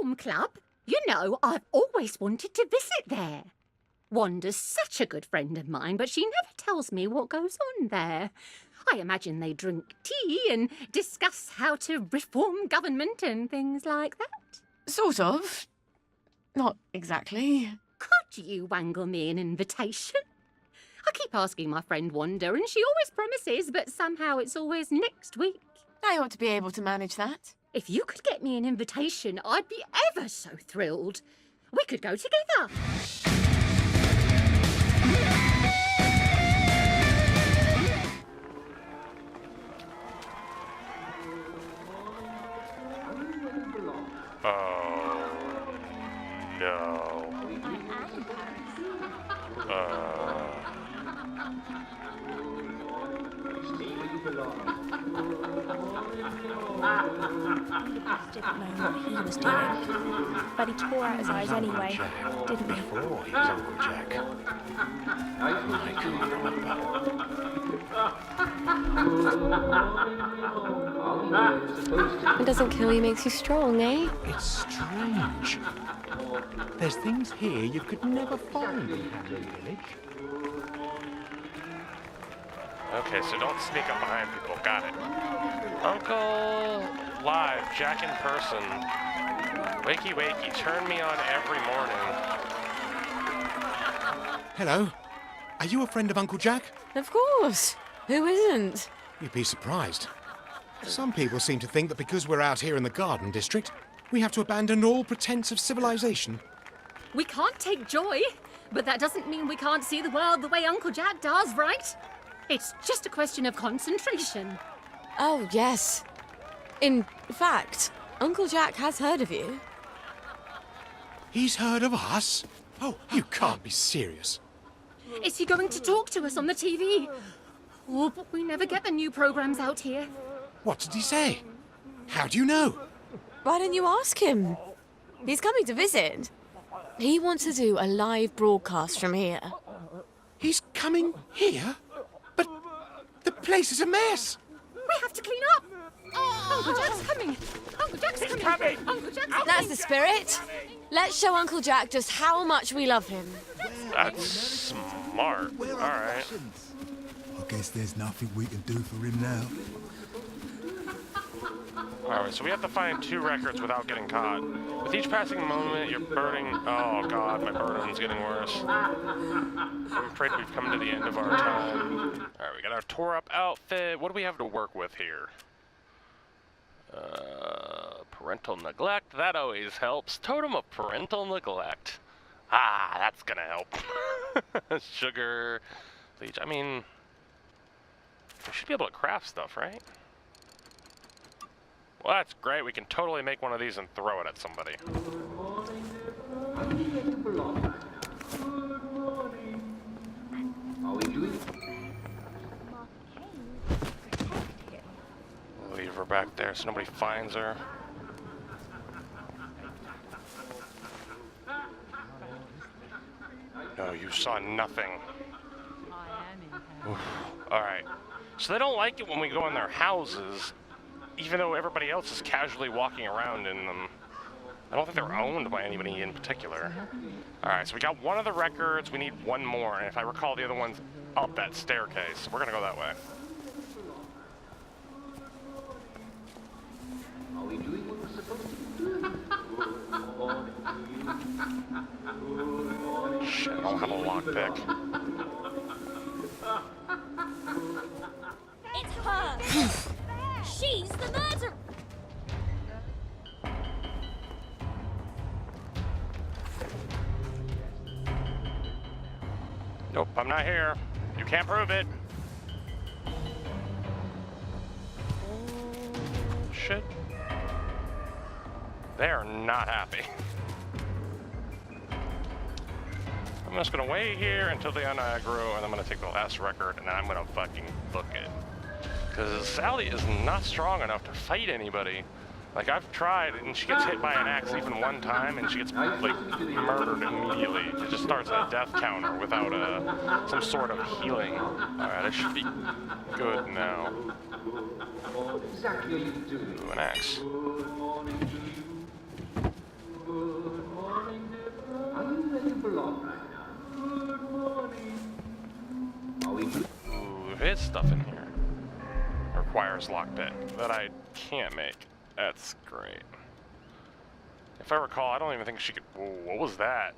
Reform Club. You know, I've always wanted to visit there. Wanda's such a good friend of mine, but she never tells me what goes on there. I imagine they drink tea and discuss how to reform government and things like that. Sort of. Not exactly. Could you wangle me an invitation? I keep asking my friend Wanda, and she always promises, but somehow it's always next week. I ought to be able to manage that. If you could get me an invitation, I'd be ever so thrilled. We could go together. Oh, no. Didn't know what he was doing, but he tore out his eyes anyway, didn't he? Before he was Uncle Jack. I can't remember. It doesn't kill you, makes you strong, eh? It's strange. There's things here you could never find in Hamlin Village. Okay, so don't sneak up behind people. Got it. Uncle Live, Jack in person. Wakey, wakey, turn me on every morning. Hello. Are you a friend of Uncle Jack? Of course. Who isn't? You'd be surprised. Some people seem to think that because we're out here in the Garden District, we have to abandon all pretense of civilization. We can't take joy, but that doesn't mean we can't see the world the way Uncle Jack does, right? It's just a question of concentration. Oh, yes. In fact, Uncle Jack has heard of you. He's heard of us? Oh, you can't be serious. Is he going to talk to us on the TV? Oh, but we never get the new programs out here. What did he say? How do you know? Why don't you ask him? He's coming to visit. He wants to do a live broadcast from here. He's coming here? But the place is a mess. We have to clean up. Uncle Jack's coming. Uncle Jack's coming. Uncle Jack's coming. That's the spirit. Let's show Uncle Jack just how much we love him. That's smart. All right. I guess there's nothing we can do for him now. Alright, so we have to find 2 records without getting caught. With each passing moment, you're burning... Oh god, my burden's getting worse. I'm afraid we've come to the end of our time. Alright, we got our tore-up outfit. What do we have to work with here? Parental neglect. That always helps. Totem of parental neglect. Ah, that's gonna help. Sugar. Bleach. I mean... We should be able to craft stuff, right? Well, that's great. We can totally make one of these and throw it at somebody. We'll leave her back there so nobody finds her. No, you saw nothing. Alright. So they don't like it when we go in their houses, even though everybody else is casually walking around in them. I don't think they're owned by anybody in particular. Alright, so we got one of the records, we need one more, and if I recall, the other one's up that staircase. We're gonna go that way. Are we doing what we're supposed to do? Shit, I don't have a lockpick. It's her! She's the murderer! Nope, I'm not here. You can't prove it. Shit. They are not happy. I'm just gonna wait here until they unaggro, and I'm gonna take the last record, and then I'm gonna fucking book it. Because Sally is not strong enough to fight anybody. Like, I've tried, and she gets hit by an axe even one time, and she gets, like, murdered immediately. It just starts a death counter without some sort of healing. Alright, I should be good now. Ooh, an axe. his stuff in here. Requires lockpick that I can't make. That's great. If I recall, I don't even think she could. Whoa, what was that?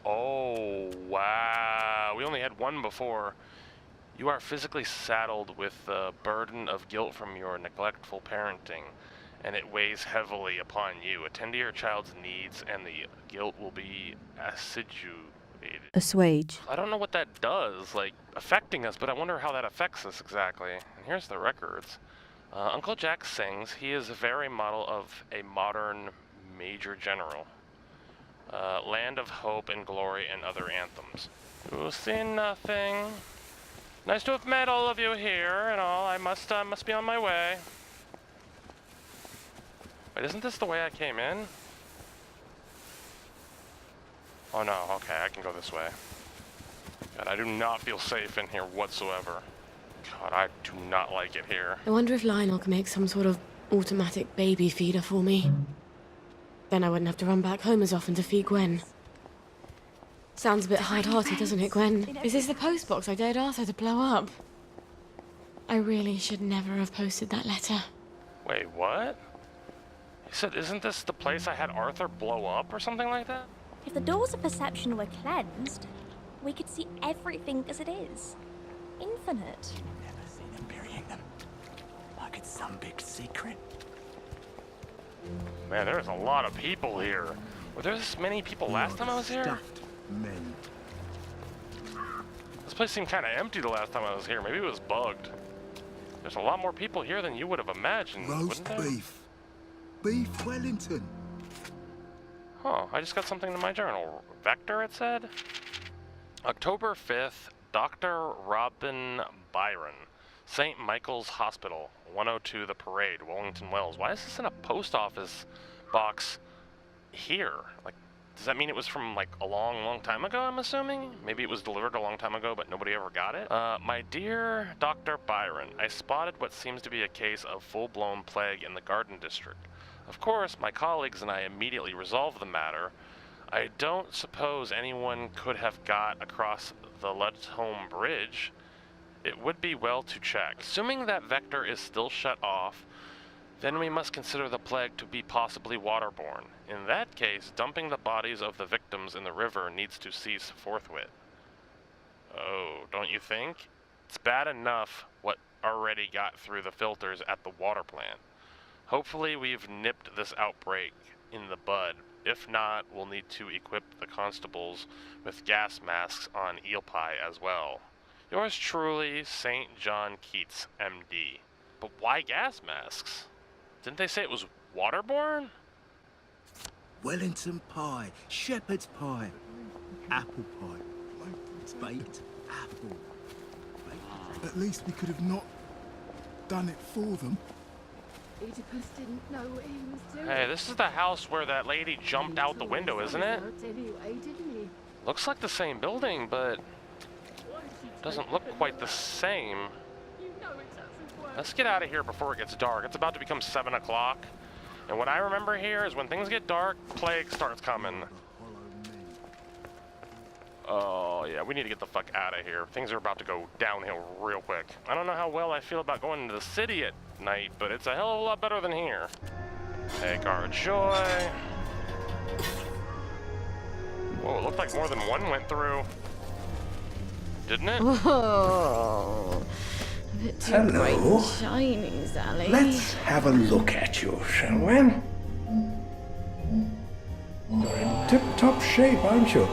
Oh, wow. We only had one before. You are physically saddled with the burden of guilt from your neglectful parenting, and it weighs heavily upon you. Attend to your child's needs, and the guilt will be acidulated. Assuage. I don't know what that does, like, affecting us, but I wonder how that affects us exactly. And here's the records. Uncle Jack sings. He is a very model of a modern Major General. Land of Hope and Glory and other anthems. You'll see nothing. Nice to have met all of you here and all. I must be on my way. Wait, isn't this the way I came in? Oh no, okay, I can go this way. God, I do not feel safe in here whatsoever. God, I do not like it here. I wonder if Lionel can make some sort of automatic baby feeder for me. Then I wouldn't have to run back home as often to feed Gwen. Sounds a bit hard-hearted, doesn't it, Gwen? Is this the postbox I dared Arthur to blow up? I really should never have posted that letter. Wait, what? He said, isn't this the place I had Arthur blow up or something like that? If the doors of perception were cleansed, we could see everything as it is. Infinite. Never seen them burying them. Like it's some big secret. Man, there's a lot of people here. Were there this many people last time I was here? Stuffed men. This place seemed kind of empty the last time I was here. Maybe it was bugged. There's a lot more people here than you would have imagined, Roast wouldn't there? beef. Beef Wellington. Huh, I just got something in my journal. Vector, it said? October 5th, Dr. Robin Byron, St. Michael's Hospital, 102 The Parade, Wellington Wells. Why is this in a post office box here? Like, does that mean it was from, like, a long, long time ago, I'm assuming? Maybe it was delivered a long time ago, but nobody ever got it? My dear Dr. Byron, I spotted what seems to be a case of full-blown plague in the Garden District. Of course, my colleagues and I immediately resolved the matter. I don't suppose anyone could have got across the Ludholm Bridge. It would be well to check. Assuming that Vector is still shut off, then we must consider the plague to be possibly waterborne. In that case, dumping the bodies of the victims in the river needs to cease forthwith. Oh, don't you think? It's bad enough what already got through the filters at the water plant. Hopefully we've nipped this outbreak in the bud. If not, we'll need to equip the constables with gas masks on Eel Pie as well. Yours truly, St. John Keats, MD. But why gas masks? Didn't they say it was waterborne? Wellington pie. Shepherd's pie. Apple pie. Baked apple. At least we could have not done it for them. Oedipus didn't know what he was doing. Hey, this is the house where that lady jumped out the window, isn't it? Anyway, didn't he? Looks like the same building, but doesn't look quite the same. Let's get out of here before it gets dark. It's about to become 7 o'clock. And what I remember here is when things get dark, plague starts coming. Oh, yeah, we need to get the fuck out of here. Things are about to go downhill real quick. I don't know how well I feel about going into the city at night, but it's a hell of a lot better than here. Hey, Guard Joy. Whoa, it looked like more than one went through. Didn't it? Whoa. A bit too bright and shiny, Sally. Let's have a look at you, shall we? You're in tip-top shape, aren't you?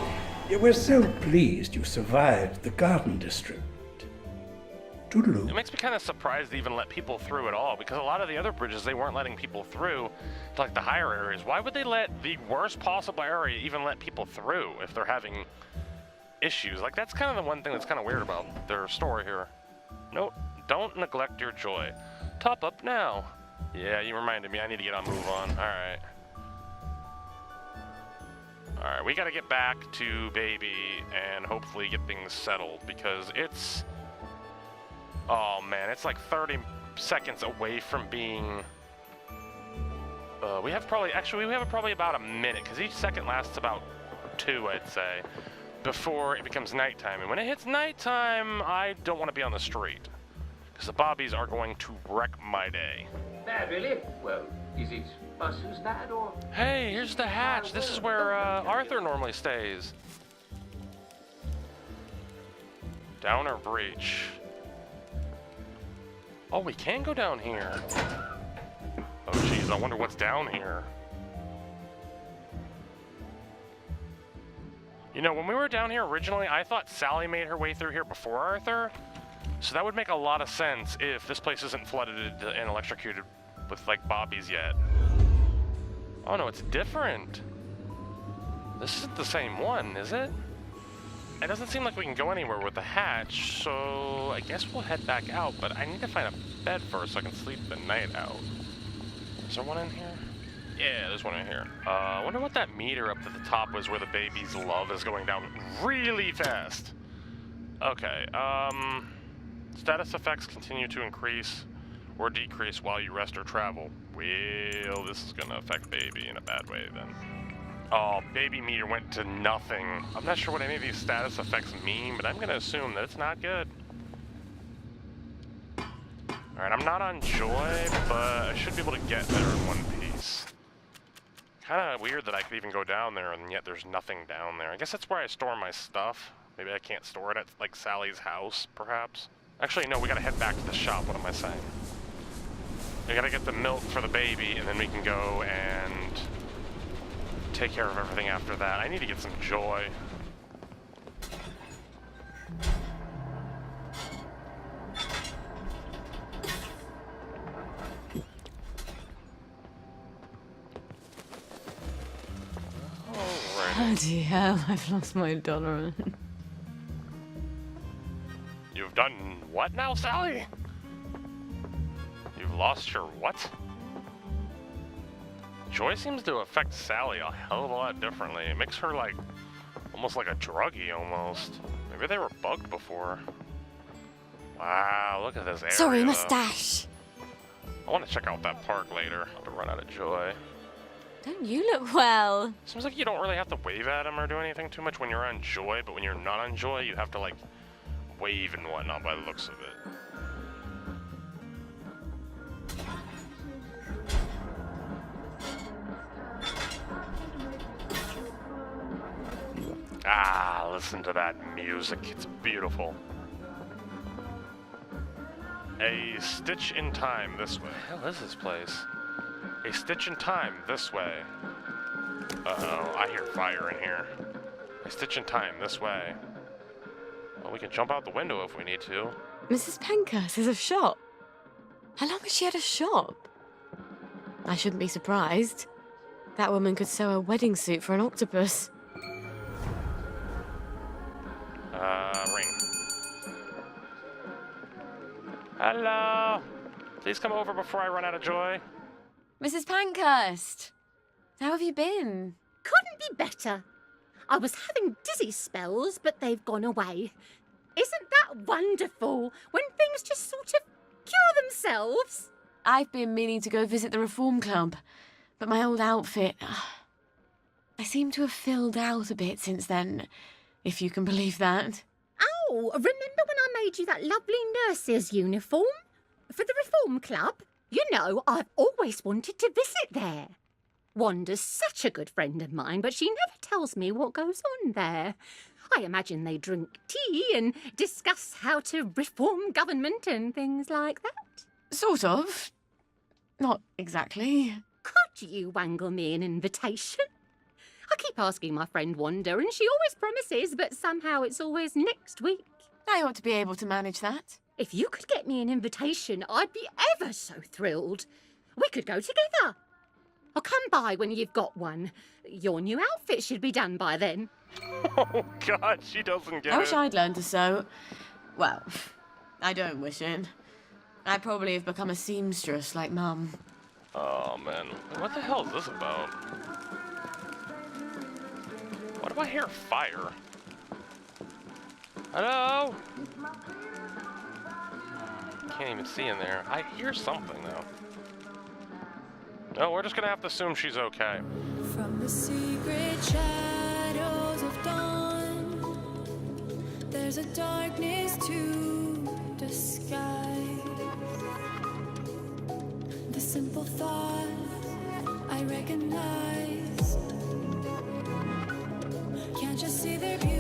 We're so pleased you survived the Garden District. Toodaloo. It makes me kind of surprised they even let people through at all, because a lot of the other bridges, they weren't letting people through to, like, the higher areas. Why would they let the worst possible area even let people through if they're having issues? Like, that's kind of the one thing that's kind of weird about their story here. Nope, don't neglect your joy. Top up now. Yeah, you reminded me. I need to get on move on. Alright. Alright, we gotta get back to Baby and hopefully get things settled, because it's... Oh man, it's like 30 seconds away from being... we have probably about a minute, because each second lasts about 2, I'd say. before it becomes nighttime. And when it hits nighttime, I don't want to be on the street. Because the bobbies are going to wreck my day. Bad, really? Well, is it us who's bad, or...? Hey, here's the hatch. This is where Arthur normally stays. Downer breach. Oh, we can go down here. Oh, jeez, I wonder what's down here. You know, when we were down here originally, I thought Sally made her way through here before Arthur. So that would make a lot of sense if this place isn't flooded and electrocuted with, like, bobbies yet. Oh, no, it's different. This isn't the same one, is it? It doesn't seem like we can go anywhere with the hatch, so I guess we'll head back out, but I need to find a bed first so I can sleep the night out. Is there one in here? Yeah, there's one in here. I wonder what that meter up at the top was where the baby's love is going down really fast. Okay, status effects continue to increase or decrease while you rest or travel. Well, this is gonna affect baby in a bad way then. Oh, baby meter went to nothing. I'm not sure what any of these status effects mean, but I'm gonna assume that it's not good. Alright, I'm not on Joy, but I should be able to get there in one piece. Kinda weird that I could even go down there and yet there's nothing down there. I guess that's where I store my stuff. Maybe I can't store it at, like, Sally's house, perhaps? Actually, no, we gotta head back to the shop. What am I saying? We gotta get the milk for the baby, and then we can go and take care of everything after that. I need to get some Joy. Bloody hell, I've lost my tolerance. You've done what now, Sally? You've lost your what? Joy seems to affect Sally a hell of a lot differently. It makes her like, almost like a druggie almost. Maybe they were bugged before. Wow, look at this area. Sorry, mustache. I want to check out that park later. To run out of Joy. Don't you look well? Seems like you don't really have to wave at him or do anything too much when you're on Joy, but when you're not on Joy, you have to like wave and whatnot by the looks of it. Ah, listen to that music. It's beautiful. A Stitch in Time this way. What the hell is this place? A Stitch in Time this way. Uh-oh, I hear fire in here. A Stitch in Time this way. Well, we can jump out the window if we need to. Mrs. Pankhurst has a shop. How long has she had a shop? I shouldn't be surprised. That woman could sew a wedding suit for an octopus. Ring. Hello? Please come over before I run out of Joy. Mrs. Pankhurst, how have you been? Couldn't be better. I was having dizzy spells, but they've gone away. Isn't that wonderful when things just sort of cure themselves? I've been meaning to go visit the Reform Club, but my old outfit... I seem to have filled out a bit since then, if you can believe that. Oh, remember when I made you that lovely nurse's uniform? For the Reform Club? You know, I've always wanted to visit there. Wanda's such a good friend of mine, but she never tells me what goes on there. I imagine they drink tea and discuss how to reform government and things like that. Sort of. Not exactly. Could you wangle me an invitation? I keep asking my friend Wanda, and she always promises, but somehow it's always next week. I ought to be able to manage that. If you could get me an invitation, I'd be ever so thrilled. We could go together. I'll come by when you've got one. Your new outfit should be done by then. Oh, God, she doesn't get it. I wish I'd learned to sew. Well, I don't wish it. I'd probably have become a seamstress like Mum. Oh, man. What the hell is this about? Why do I hear fire? Hello? Can't even see in there. I hear something, though. No, we're just gonna have to assume she's okay. From the secret shadows of dawn, There's a darkness to disguise the simple thought I recognized. Can't you see their beauty?